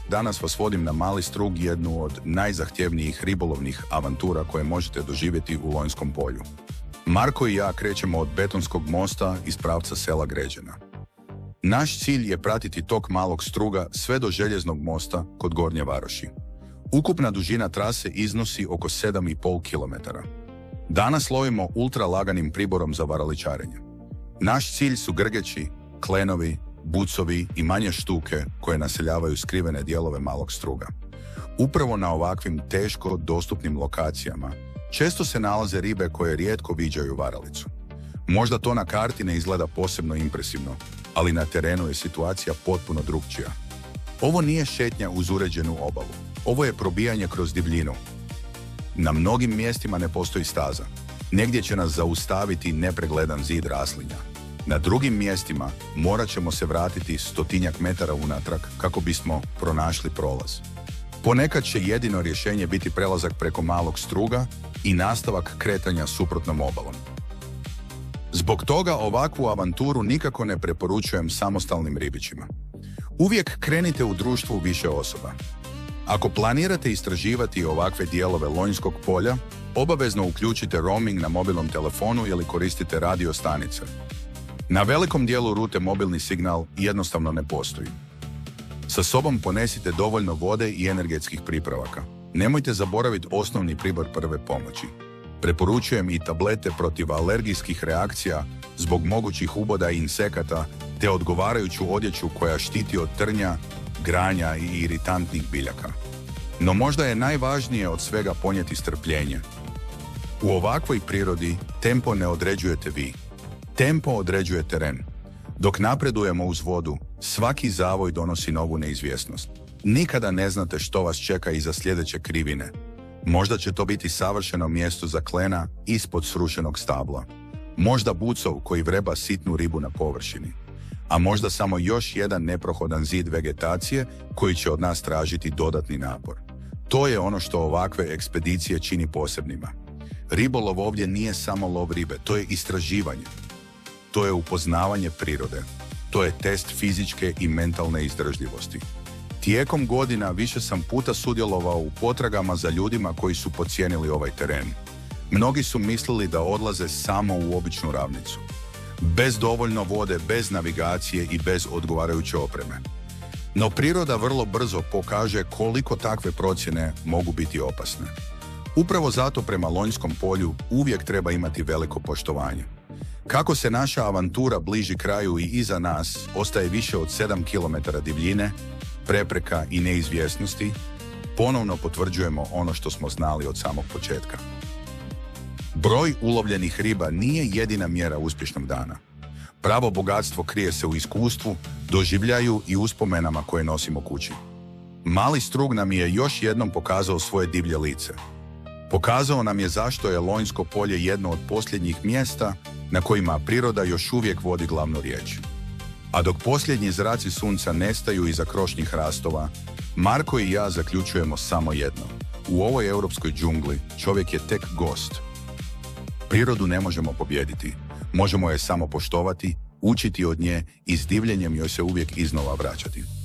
danas vas vodim na Mali Strug, jednu od najzahtjevnijih ribolovnih avantura koje možete doživjeti u Lonjskom polju. Marko i ja krećemo od betonskog mosta iz pravca sela Gređena. Naš cilj je pratiti tok Malog Struga sve do Željeznog mosta kod Gornje Varoši. Ukupna dužina trase iznosi oko 7,5 km. Danas lovimo ultralaganim priborom za varaličarenje. Naš cilj su grgeći, klenovi, bucovi i manje štuke koje naseljavaju skrivene dijelove Malog Struga. Upravo na ovakvim teško dostupnim lokacijama često se nalaze ribe koje rijetko viđaju varalicu. Možda to na karti ne izgleda posebno impresivno, ali na terenu je situacija potpuno drukčija. Ovo nije šetnja uz uređenu obalu. Ovo je probijanje kroz divljinu. Na mnogim mjestima ne postoji staza. Negdje će nas zaustaviti nepregledan zid raslinja. Na drugim mjestima morat ćemo se vratiti 100-tinjak metara unatrag kako bismo pronašli prolaz. Ponekad će jedino rješenje biti prelazak preko Malog Struga i nastavak kretanja suprotnom obalom. Zbog toga ovakvu avanturu nikako ne preporučujem samostalnim ribičima. Uvijek krenite u društvu više osoba. Ako planirate istraživati ovakve dijelove Lonjskog polja, obavezno uključite roaming na mobilnom telefonu ili koristite radio stanice. Na velikom dijelu rute mobilni signal jednostavno ne postoji. Sa sobom ponesite dovoljno vode i energetskih pripravaka. Nemojte zaboraviti osnovni pribor prve pomoći. Preporučujem i tablete protiv alergijskih reakcija zbog mogućih uboda i insekata, te odgovarajuću odjeću koja štiti od trnja, granja i iritantnih biljaka. No možda je najvažnije od svega ponijeti strpljenje. U ovakvoj prirodi tempo ne određujete vi. Tempo određuje teren. Dok napredujemo uz vodu, svaki zavoj donosi novu neizvjesnost. Nikada ne znate što vas čeka iza sljedeće krivine. Možda će to biti savršeno mjesto za klena ispod srušenog stabla. Možda bucov koji vreba sitnu ribu na površini. A možda samo još jedan neprohodan zid vegetacije koji će od nas tražiti dodatni napor. To je ono što ovakve ekspedicije čini posebnima. Ribolov ovdje nije samo lov ribe, to je istraživanje. To je upoznavanje prirode. To je test fizičke i mentalne izdržljivosti. Tijekom godina više sam puta sudjelovao u potragama za ljudima koji su podcijenili ovaj teren. Mnogi su mislili da odlaze samo u običnu ravnicu. Bez dovoljno vode, bez navigacije i bez odgovarajuće opreme. No priroda vrlo brzo pokaže koliko takve procjene mogu biti opasne. Upravo zato prema Lonjskom polju uvijek treba imati veliko poštovanje. Kako se naša avantura bliži kraju i iza nas ostaje više od 7 km divljine, prepreka i neizvjesnosti, ponovno potvrđujemo ono što smo znali od samog početka. Broj ulovljenih riba nije jedina mjera uspješnog dana. Pravo bogatstvo krije se u iskustvu, doživljaju i uspomenama koje nosimo kući. Mali Strug nam je još jednom pokazao svoje divlje lice. Pokazao nam je zašto je Lonjsko polje jedno od posljednjih mjesta na kojima priroda još uvijek vodi glavnu riječ. A dok posljednji zraci sunca nestaju iza krošnjih hrastova, Marko i ja zaključujemo samo jedno. U ovoj europskoj džungli čovjek je tek gost. Prirodu ne možemo pobijediti. Možemo je samo poštovati, učiti od nje i s divljenjem joj se uvijek iznova vraćati.